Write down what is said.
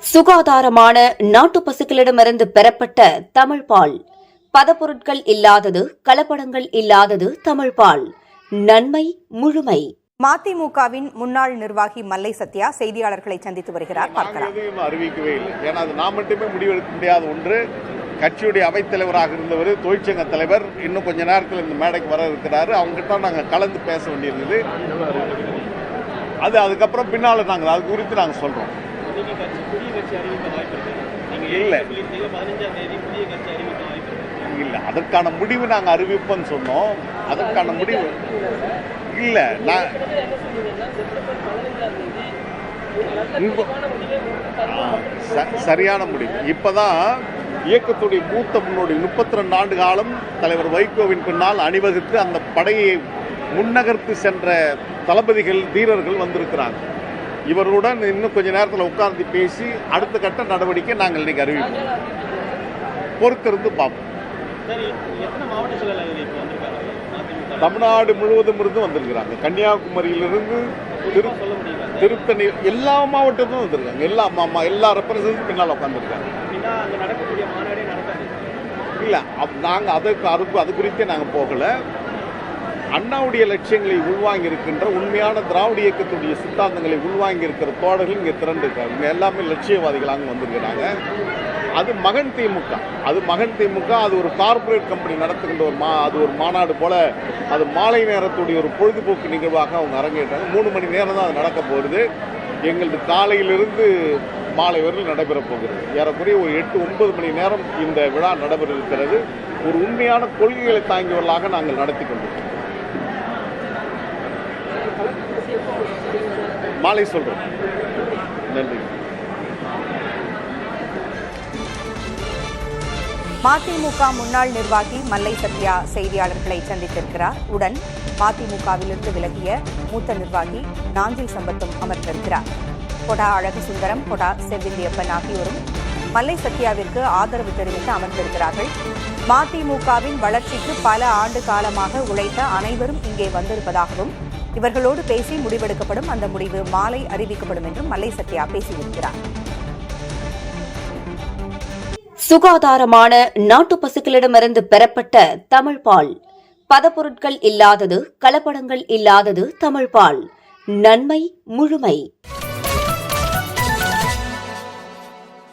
சுகாதாரமான நாட்டு பசுக்களிடமிருந்து பெறப்பட்ட தமிழ் பால். பதப்பொருட்கள் இல்லாதது, கலப்படங்கள் இல்லாதது தமிழ் பால். நன்மை முழுமை. மதிமுகவின் முன்னாள் நிர்வாகி மல்லை சத்யா செய்தியாளர்களை சந்தித்து வருகிறார். அறிவிக்கவே இல்லை. ஏன்னா அது நான் மட்டுமே முடிவெடுக்க முடியாத ஒன்று. கட்சியுடைய அவைத்தலைவராக இருந்தவர், தொழிற்சங்க தலைவர், இன்னும் கொஞ்ச நேரத்தில் இந்த மேடைக்கு வர இருக்கிறாரு. அவங்ககிட்ட நாங்கள் கலந்து பேச வேண்டியிருந்தது. அது அதுக்கப்புறம் பின்னால் நாங்கள் அது குறித்து நாங்கள் சொல்றோம். இல்ல அதற்கான முடிவு நாங்கள் அறிவிப்போம்னு சொன்னோம். அதற்கான முடிவு இல்ல. சரியான முடிவு. இப்பதான் இயக்கத்துடைய மூத்த முன்னோடி 32 ஆண்டு காலம் தலைவர் வைகோவின் பின்னால் அணிவகுத்து அந்த படையை முன்னகர்த்து சென்ற தளபதிகள், தீரர்கள் வந்திருக்கிறாங்க. இவர்களுடன் இன்னும் கொஞ்ச நேரத்தில் உட்கார்ந்து பேசி அடுத்த கட்ட நடவடிக்கை நாங்கள் இன்னைக்கு அறிவிப்போம். பொறுத்திருந்து பார்ப்போம். தமிழ்நாடு முழுவதும் இருந்து வந்திருக்கிறாங்க. கன்னியாகுமரியிலிருந்து திருத்தணி எல்லா மாவட்டத்திலும் வந்திருக்காங்க. எல்லா ரெப்ரசன்ட் பின்னால் உட்காந்துருக்காங்க. இல்ல நாங்கள் அது குறித்தே நாங்கள் போகல. அண்ணாவுடைய லட்சியங்களை உள்வாங்கி இருக்கின்ற உண்மையான திராவிட இயக்கத்துடைய சித்தாந்தங்களை உள்வாங்கி இருக்கிற தோழர்கள் இங்கே திரண்டிருக்காங்க. இங்கே எல்லாமே லட்சியவாதிகளாக வந்திருக்கிறாங்க. அது மகன் திமுக. அது ஒரு கார்பரேட் கம்பெனி நடத்துகின்ற அது ஒரு மாநாடு போல. அது மாலை நேரத்துடைய ஒரு பொழுதுபோக்கு நிகழ்வாக அவங்க அரங்கேற்றாங்க. 3 மணி நேரம் தான் அது நடக்க போகிறது. எங்களது காலையிலிருந்து மாலை வரையில் நடைபெறப் போகிறது. ஏறக்குறைய ஒரு 8-9 மணி நேரம் இந்த விழா நடைபெற இருக்கிறது. ஒரு உண்மையான கொள்கைகளை தாங்கியவர்களாக நாங்கள் நடத்தி கொண்டிருக்கிறோம். மாலை சொல்றோம். நன்றி. மதிமுக முன்னாள் நிர்வாகி மல்லை சத்யா செய்தியாளர்களை சந்தித்திருக்கிறார். உடன் மதிமுகவிலிருந்து விலகிய மூத்த நிர்வாகி நாஞ்சில் சம்பத்தும் அமர்ந்திருக்கிறார். கொடா அழகு சுந்தரம், கொடா செவ்விந்தியப்பன் ஆகியோரும் மல்லை சத்யாவிற்கு ஆதரவு தெரிவித்து அமர்ந்திருக்கிறார்கள். மதிமுகவின் வளர்ச்சிக்கு பல ஆண்டு காலமாக உழைத்த அனைவரும் இங்கே வந்திருப்பதாகவும், இவர்களோடு பேசி முடிவெடுக்கப்படும், அந்த முடிவு மாலை அறிவிக்கப்படும் என்றும் மல்லை சத்யா பேசியிருக்கிறார். சுகாதாரமான நாட்டு பசுக்களிடமிருந்து பெறப்பட்ட தமிழ் பால். பதப்பொருட்கள் இல்லாதது, கலப்படங்கள் இல்லாதது தமிழ் பால். நன்மை முழுமை.